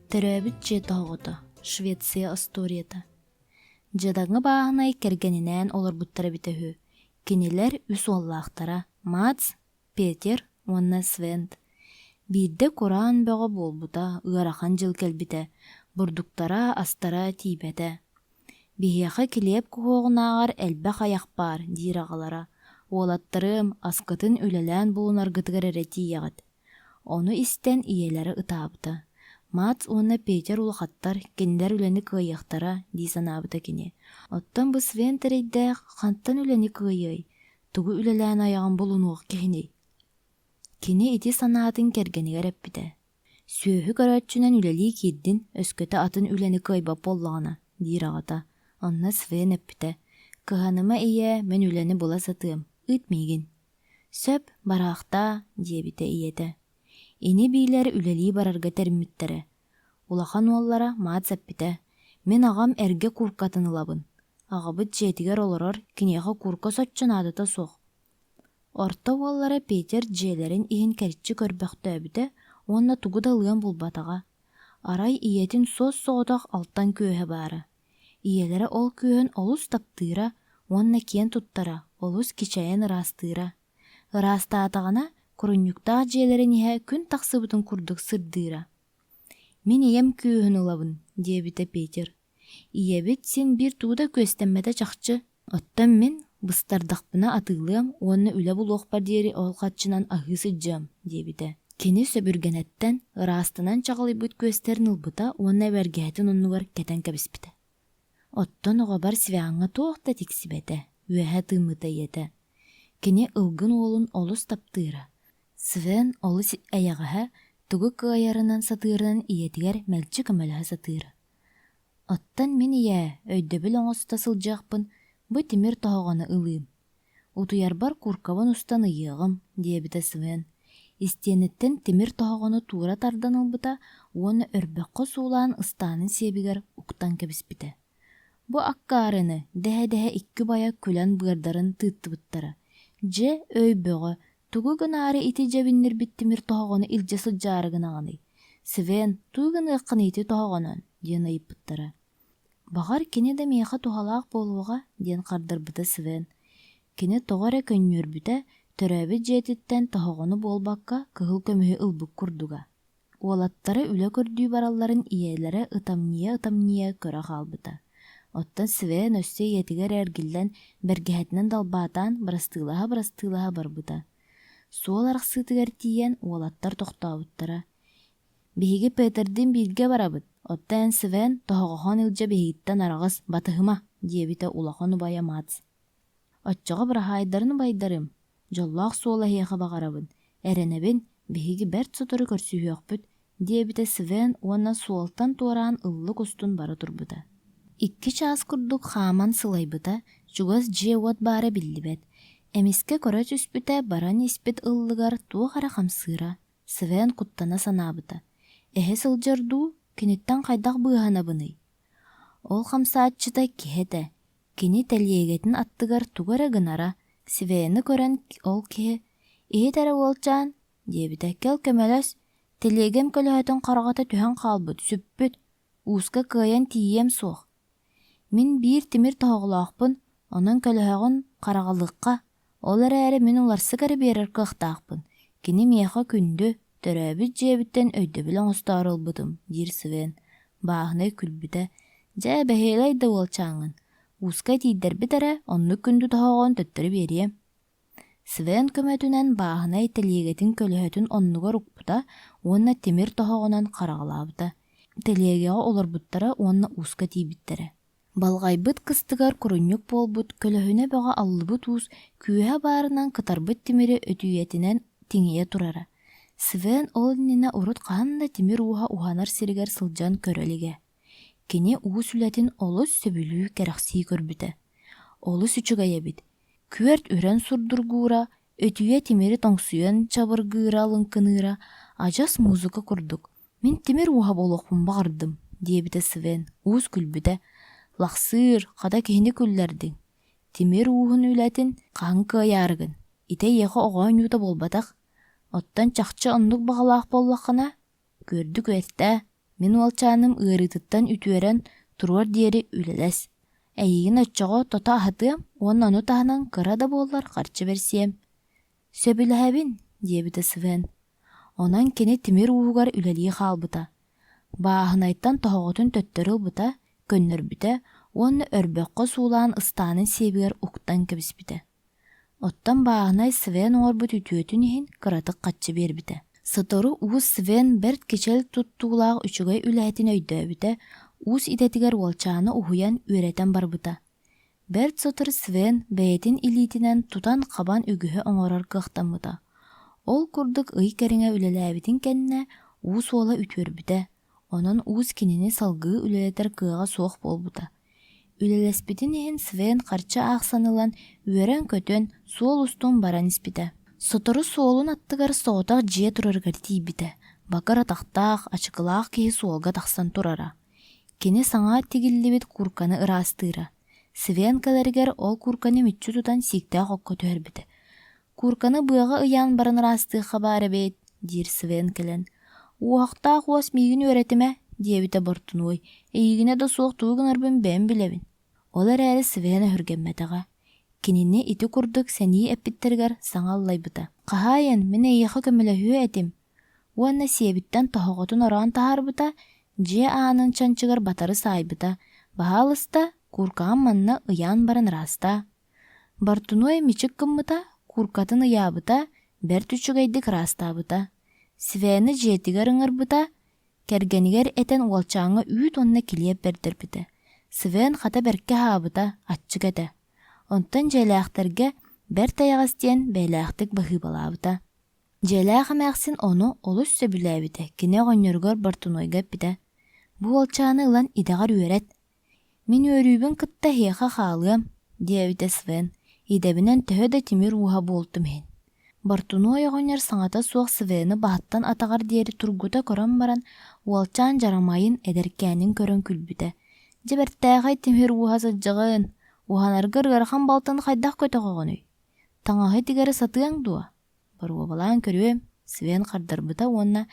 Төрөбүт же тоҕото, Швеция историята. Жадаңы бааһынай кэргэнинээн олорбуттара битэһүү. Кинилэр үс уоллаахтара Мац, Петер, уонна Свент. Биирдэ кураан бөҕө буолбута ыарахан жыл келбитэ, бурдуктара астара тиибэтэ. Биһиэхэ килиэп куһуоҕунааҕар элбэх аяхпаар диираҕалара. Уолаттарым аскытын үлэлээн булунаргытыгар эрэ тиийэҕит. Ону истэн иелэри ытаабыта. Мац уонна Петер улахаттар кинилэр үлэни кыайыахтара дии санаабыта кини. Оттон бу Свен тэрейдээх хантан үлэни кыайый, тугу үлэлээн аяҕын булунуох киһини. Кини ити санаатын кэргэнигэр эппитэ. Сүөһү көрөөччүнэн үлэлии киирдин өскөтө атын үлэни кыайбап боллаҕына диираҕата. Онна Свен эппитэ. Кыһаныма ийэ мен үлэни була сатыам, ыытмиигин. Сөп бараахта диэбитэ ийэтэ. Ини биилэр үлэлии барарга термиттере. Улахан уоллара Мац эппитэ. Мен агам эрге куркатын ылабын. Агабыт жетигер олорор киниэхэ курка соччунаадыта суох. Орто уоллара Петер дьиэлэрин иһин кэриччи көрбөхтөөбүтэ, уонна тугу да ылыан булбатаҕа. Арай ийэтин суос соҕотох алтан күөһэ баара. Иелэре ол күөһүн олус таптыыра, уонна киэн туттара, олус кичэйэн ыраастыыра. Ыраастаатаҕына курунньуктаах дьиэлэрин иһэ күн тахсыбытын курдук сырдыыра. Мин ийэм күөһүн ылабын, диэбитэ Петер. Ийэбит син бир тууда көстэммэтэ чахчы. Оттон мин быстардахпына атыылыам, уонна үлэ булуохпар диэри олхатчынан аһыы сыдьаам, диэбитэ. Кини сөбүргэнэттэн ыраастынан чаҕылыйбыт көстерин ылбыта, уонна бэргэһэтин оннугар кэтэн кэбиспитэ. Оттон оҕобар Свяңҥа туохта тиксибэтэ, үөһэ тыыммыта ийэтэ. Кини ылгын уолун олус таптыыра. Свен олус эйэҕэһэ тугу кыайарынан сатыырынан ийэтигэр мэлчи көмөлөһө сатыыра. Оттон мин ийэ өйдөбүл оҥоста сылдьаахпын, бу тимир тоһоҕоно ылыым. Утуйарбар куркабын устан ыйыаҕым, диэбитэ Свен. Истиэнниттэн тимир тоһоҕоно туора тардан ылбыта, уонна өрбөккө суулаан ыстаанын сиэбигэр уктан кэбиспитэ. Бу аккаарыны дэһэ-дэһэ икки бая күлэн быардарын тыыттыбыттара. Дьэ өйбөҕө, тугу гынаары ити дьэбиннирбит тимир тоһоҕоно илдьэ сылдьаары гынаҕаны. Свен туу гыныаххын ити тоһоҕонон, диэн айыппыттара. Баҕар кини да миэхэ туһалаах буолуоҕа, диэн хардарбыта Свен. Кини тоҕо эрэ көнньүөрбүтэ, төрөөбүт дьиэтиттэн тоһоҕону буолбакка кыһыл көмүһү ылбык курдуга. Уолаттары үлэ көрдүү баралларын иэлэре ытамньйа көрө хаалбыта. Оттон Свен өссө иэтигэр эргиллэн бэргэһэтинэн далбаатаан барастыылаһа барбыта. Суол арахсыытыгар тиийэн уолаттар тохтообуттара. Биһиги Петердин бииргэ барабыт. Оттон Свен тоһоҕоһон илдьэ биһииттэн араҕас батыһыма диэбитэ улахан убайа Мац. Оччоҕо быраһаайдарын убайдарым. Дьоллоох суола иһиэхэ баҕарабын. Эрэнэбин биһиги бэрт сотору көрсүһүөхпүт диэбитэ Свен уонна суолтан туораан ыллык устун бара турбута. 2 чаас курдук хааман сылайбыта, чугас дьиэ уот баара биллибэт. Эмиске көрө түспүтэ баран испит ыллыгар туохара хамсыыра. Свен куттана санаабыта. Эһэ сылдьардуу киниттэн хайдах быыһанабыный. Ол хамсаатчыта киһэтэ. Кини тэлиэгэтин аттыгар тугара гынара. Свени көрөн ол киһи «Иһит эрэ уолчаан» диэбитэ. «Кел көмөлөс, тэлиэгем көлөһөтөн хараҕата түһэн хаалбыт, сүппүт, ууска кыайан тиийэм суох. Мин биир тимир тоһоҕулаахпын, онон көлөһөҕүн хараҕалыыкка, ол эрээри мин уларсык эрэ биэрэр кыахтаахпын. Кини миэхэ күндү, төрөөбүт дьиэбиттэн өйдөбүл оҥостоор ылбытым», диир Свен. Бааһынай күлбүтэ. «Дьэ бэһиэлэй да уолчааҥҥын. Ууска тиидэрбит эрэ, оннук күндү тоһоҕоон төттөрү биэриэм». Свен көмөтүнэн бааһынай тэлиэгэтин көлөһөтүн оннугар укпута, уонна тимир тоһоҕонон хараҕалаабыта. Тэлиэгэҕэ олорбуттара уонна ууска тиибиттерэ. Балҕайбыт кыстыгар курунньук буолбут, көлөһүнэ бөҕө аллыбыт уус күүһэ баарынан кытарбыт тимири өтүйэтинэн тиҥийэ турара. Свен ол иннинэ урут хаһан да тимир ууһа уханар сиригэр сылдьан көрөлигэ. Кини уус үлэтин олус сөбүлүү кэрэхсии көрбүтэ. Олус үчүгэйэбит. Күөрт үрэн сурдургуура, өтүйэ тимири тоҥсуйан чабыргыыра лыңкыныыра, ажас музыка курдук. «Мин тимир ууһа болуохпун баҕардым», диэбитэ Свен. Уус күлбүтэ. «Лахсыыр, хата киһини күллэрдиң. Тимир uuһун үлэтин хаһан кыайаарыгын. Ите иэхэ оҕоон юута болбатах. Оттон чахчы оннук баҕалаах боллаххына. Көрдүк үөттэ, Мен олчаным ырытыттан ütüөрен туруар диэри үлэлэс. Эйигин өтчоҕо тота аһатыам, уон ону таһынан кыра да буоллар харчы берсиэм. Сөбүлэһэбин, диэбитэ Свен. Онан кини тимир уһугар үлэлии хаалбыта. Бааһынайттан тоһоҕотун төттөрүлбыта, көннөрбүтэ, уонна өрбөккө суулаан ыстаанын сиэбигэр уктан кэбиспитэ. Оттон бааһынай Свен оҥорбут ütүөтүн иһин кыратык хаччы биэрбитэ. Сотору уус Свен берт кичэл туттуулаах үчүгэй үлэһэтин өйдөөбүтэ, уус идэтигэр уолчааны уһуйан үөрэтэн барбыта. Берт сотор Свен бэйэтин илиитинэн тутан хабан үгүһө оҥорор кыахтаммыта. Ол курдук ый кэриҥэ үлэлээбитин кэннэ уус уола ütүөрбүтэ. Онон уус кинини салгыы үлэлэтэр кыаҕа суох буолбута. Үлэлэспитин иһин Свен харчы аахсанылан үөрэн көтөн суол устун баран испитэ. Сотору суолун аттыгар соҕотах дьиэ тураргар тиийбитэ. Багар атахтаах, ачыкылаах киһи суолга тахсан турара. Кини саҥаа тигиллибит курканы ыраастыыра. Свен кэлэригэр ол курканы мүччү тутан сииктээх окко түһэрбитэ. Курканы быаҕа ыйаан баран ыраастыахха баар эбит, диир Свен кэлэн. Уахтаах уос миигин үөрэтимэ, диэбитэ Бортунуой. Эйигине да суох туугунарбын бээн билэбин. Ол эрээри Свена хүргэммэтэҕэ. Кинини ити курдук сэнии эппиттеригэр саҥаллайбыта. Хаһаайан, мен эйиэхэ көмөлөһүө этим. Уонна сиэбиттэн тоһоҕотун ороон тахаарбыта, дьиэ аанын чанчыгар батары саайбыта. Баһаалыста куркаан манна ыяан баран ыраастаа. Бортунуой мичик кыммыта, куркатын ыяабыта, бэр түчүгэйдик ыраастаабыта. Свені дьиэтигэр ыҥырбыта, кэргэнигэр этэн уолчааҥҥа үүт онна килиэп бердербитэ. Свен хата берке хаабыта, аччык этэ. Онтон дьэлээхтэргэ бэр тайаҕас диэн бэйлээхтик баһыыбалаабыта. Дьэлээх эмээхсин ону олус сөбүлээбитэ, кини оҕонньоргор Бортунуойга эппитэ. Бу уолчааны ылан идэҕэр үөрät. Мин үөрүүбүн кытта хиэхэ хаалыам, диэбитэ Свен. Идэбинэн төһө да тимир уһа буолтум иһин. Бортунуой оҕонньор саҥата суох Свені баһаттан атаҕар диэри тургута көрөн баран, уолчаан жарамайын эдэркээнин көрөн күлбүтэ. Дьибэртээҕэй тимир уһа сылдьаҕын, уһанаргар ыарахан балтын хайдах көтөх оҕонуй. Таҥаһы тигэр сатыаң дуа. Баруобалаан көрүөм, Свен хардарбыта уонна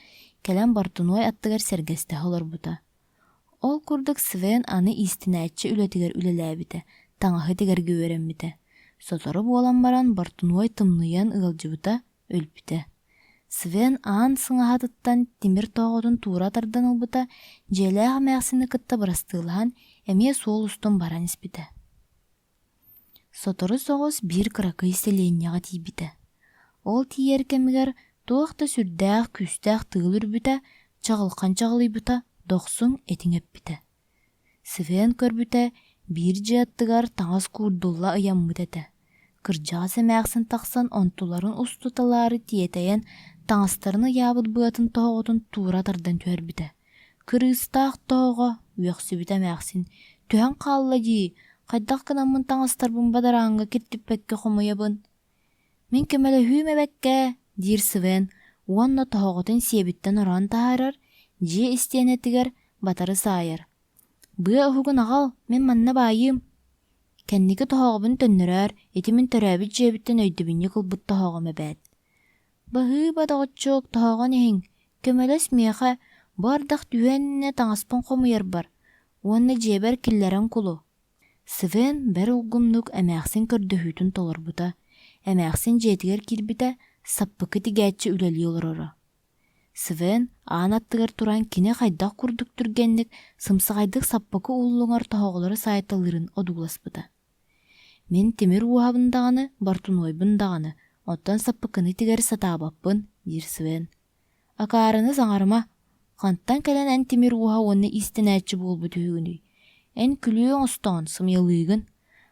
кэлэн Бортунуой аттыгар сэргэстэһэ олорбута. Ол курдук Свен аны истинээччи үлэтигэр үлэлээбитэ, таҥаһы тигэргэ үөрэммитэ. Сотору буолан баран Бортунуой тымныйан ыалдьыбыта, өлбүтэ. Свен аан сыҥаһатыттан тимир тоҕотун туора тардан ылбыта, дьиэлээх эмээхсини кытта бырастыылаан, эмиэ суол устун баран испитэ. Сотору соҕус биир кыракый селиэнньэҕэ тиийбитэ. Ол тиийэр кэмигэр туох да сүрдээх күстээх тыыл үрбүтэ, чаҕылхан чаҕылыйбыта, дохсуң этиҥэппитэ. Свен көрбүтэ, биир дьиаттыгар таҥас куурдулла ыйаммыт этэ. Кырдьаҕас эмээхсин тахсан онтуларын устуталаары тиэтэйэн таҥастарын ыяабыт быатын тоһоҕотун туора тардан түһэрбитэ. Кырыыстаах тоһоҕо үөхсүбүт эмээхсин. Түһэн хаалла дии, хайдах гынаммын таҥастарбын бадарааҥҥа киттиппэкке хомуйабын. Мин көмөлөһүүм эбэккэ, диир Свен, уонна тоһоҕотун сиэбиттэн ороон таһаарар, дьиэ истиэнэтигэр батары саайар. Быа уһугун аҕал, мен манна баайыым. Кэнники тоһоҕобун төннөрөөр, итимин төрөөбүт дьиэбиттэн өйдөбүнньи кылбыт тоһоҕом эбээт. Баһыы бадоҕоччуок тоһоҕон иһиҥ, көмөлөс миэхэ, бу ардах түһүөннэ таҥаспын хомуйар бар, уонна дьиэбэр киллэрэн кулу. Свен бэр улгумнук эмээхсин көрдөһүүтүн толорбута. Эмээхсин дьиэтигэр киирбитэ, саппыкы тигээччи үлэлии олороро. Свен аан аттыгар туран кини хайдах курдук түргенник сымсаҕайдык саппыкы ууллуҥар тоһоҕолоро саайталырын одууласпыта. Мен тимир уһабын даҕаны, Бортунуойбун даҕаны, оттон саппыкыны тигэр сатаабаппын, диир Свен. Акаарыны саҥарыма, хантан кэлэн эн тимир уһа уонна истинээччи буолбут үһүгүнүй. Эн күлүүөң остоон сымйалыыгын.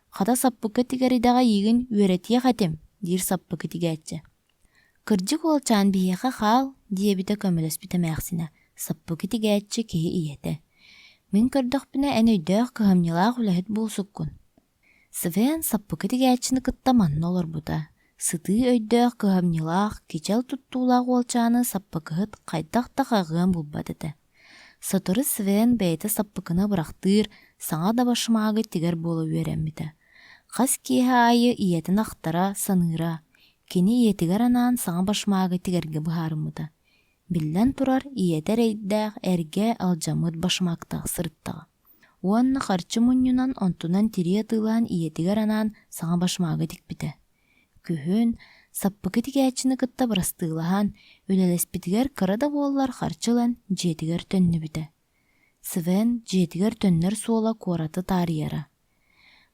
Хата саппыкы тигэридэҕэ иигин үөрэтиэ хатим, диир саппыкы тигээччи. Кырдьык уолчаан биһиэхэ хаал, диэбитэ көмөлөспүтэ эмээхсинэ, саппыкы тигээччи киһи ийэтэ. Мин көрдөхпүнэ эн өйдөөх кыһамньылаах үлэһит буолсуккун. Свен саппыкы тигээччини кытта манна олорбута. Сытыы өйдөөх кыһамньылаах, кичэл туттуулаах уолчааны саппыкыһыт хайдах тахагыан булбат этэ. Сотору Свен бэйэтэ саппыкына бырахтыыр, саҥа да башымаагы тигэр буола үөрэммитэ. Хас киэһэ аайы ийэтин ахтара, саныыра. Кини иетигэр анаан саҥа башмаага тигэргэ быһаарыммыта. Биллен турар иетер эйддәк әрге алжамыт башмактағы сырыттағы. Уанна харчы муннюнан онтунан тирия тылан иетигер анан саңа башмагы тикпите. Күхін саппыкы тигәчіні кытта бырастыылахан, үлелеспитигер кырада боллар харчылан жетигер төнні бите. Свен жетигер төннер суола кораты тарияра.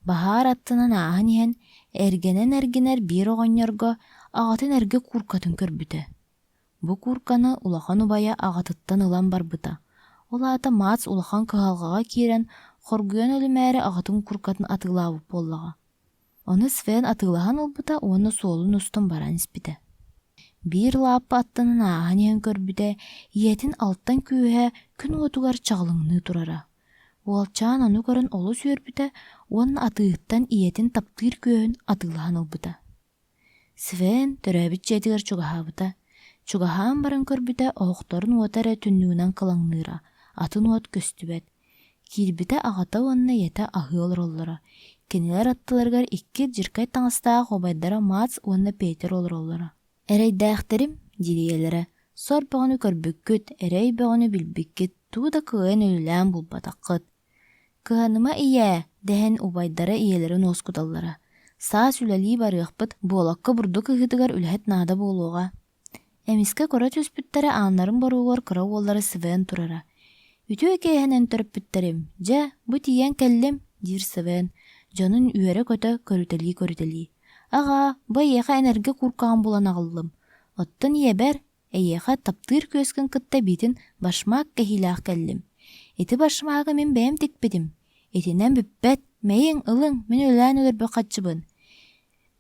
Бахар аттынан аахан иһэн эргенен бир оҕонньорго аҕатын эрге куркатын көрбүтэ. Бу курканы улахан убая аҕатыттан ылан барбыта. Олаата Мац улахан кыһалҕаҕа киирэн хоргуйан өлүмээри аҕатын куркатын атыылаабыт буоллаҕа. Оны Свен атыылахан ылбыта, уонна суолун устун баран испите. Бир лааппа аттанан аахан иһэн көрбүтэ, иэтин алттан күүһэ күн уотугар чаҕылыҥныы турара. Уолчаан ону көрөн олу сүүрбүтэ, уонна атыыттан иэтин таптыыр күөһүн атыылахан ылбыта. Свен төрөөбүт дьиэтигэр чугаһаабыта. Чугаһаан баран көрбүтэ оҕохторун уотара түннүүнэн кылаҥныыра, атын уот көстүбэт. Киирбитэ аҕата уонна иэтэ аһыы олороллоро. Кинилэр аттыларгар икки дьиркай таҥастаах обайдара Мац уонна Петер олороллоро. Эрэйдээхтерим, дириэлэрэ, сор бөҕөнү көрбүккүт, эрэй бөҕөнү билбиккит, тууда кыайан өлүлээн булбатаххыт. Кыһаныма ийэ, дэһэн убайдара иэлэрин оскуталлара. Саас үлэлии барыахпыт, буолакка бурду кыһытыгар үлэһэт наада буолуоҕа. Эмиске кора түспүттэрэ ааннарын боруuгор кыра уоллары Свен турара. Үтүө кээһэнэн төрөппүттэрим, «Дьэ, бу тиийэн кэллим», диир Свен. Дьонун үөрэ көтө көрүтэлии. «Аҕа, бу эйэхэ энерге куркаҕын булан аҕыллым. Оттон иэбэр, эйэхэ таптыыр күөскүн кытта битин башмаак кэһиилээх кэллим. Ити башмаагы мин бэйэм тикпитим. Итинэн бүппэт, мэйиң ылыҥ, мин үлээн өлөрбө хаччыбын.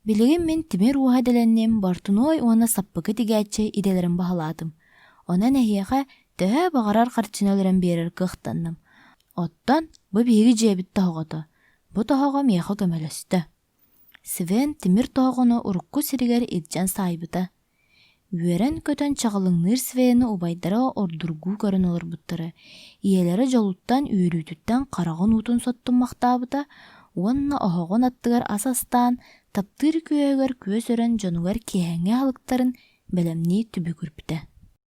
Билигин мин тимир уоһа дэлэнним, бартунуой уонна саппыкы тигээччи иделэрин баһалаатым. Онан эйэхэ төһө баҕарар харчыны өлөрөн биэрэр кыахтанным. Оттон бу биһиги дьиэбит тоһоҕото. Бу тоһоҕо миэхэ көмөлөстө». Свен тимир тоһоҕону урукку сиригэр илдьэн саайбыта. Үөрэн көтөн чаҕылыҥныыр Свені убайдара ордургуу көрөн олорбуттара. Иэлэри жолуттан үүрүүтүттэн хараҕын уутун соттуммахтаабыта, уонна оһоҕун аттыгар асастаан, таптыыр күөһүгэр күөс өрөн дьонугар киэһэҥҥэ халыктарын бэлэмнии түбү көрбүтэ.